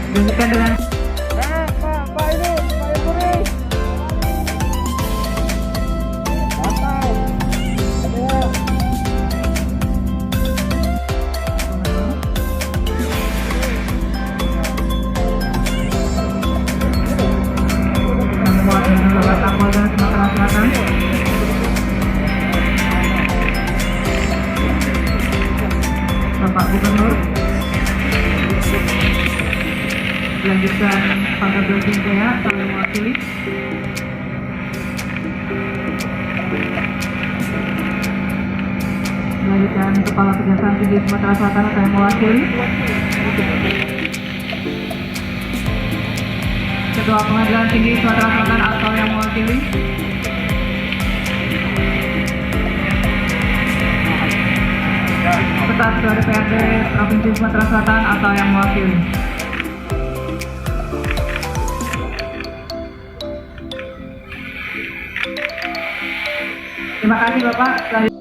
Dilanjutkan dengan Pak ini, Pak Yuri. Mantap. Ya. mewakili Bapak Kapolda Sumatera Selatan. Bapak Gubernur. Dilanjutkan Pak Gabriel Jingkea, kami mewakili. Dilanjutkan Kepala Kejaksaan Tinggi Sumatera Selatan, kami mewakili. Ketua Pengadilan Tinggi Sumatera Selatan atau yang mewakili. Serta Ketua DPRD Provinsi Sumatera Selatan atau yang mewakili. Terima kasih Bapak.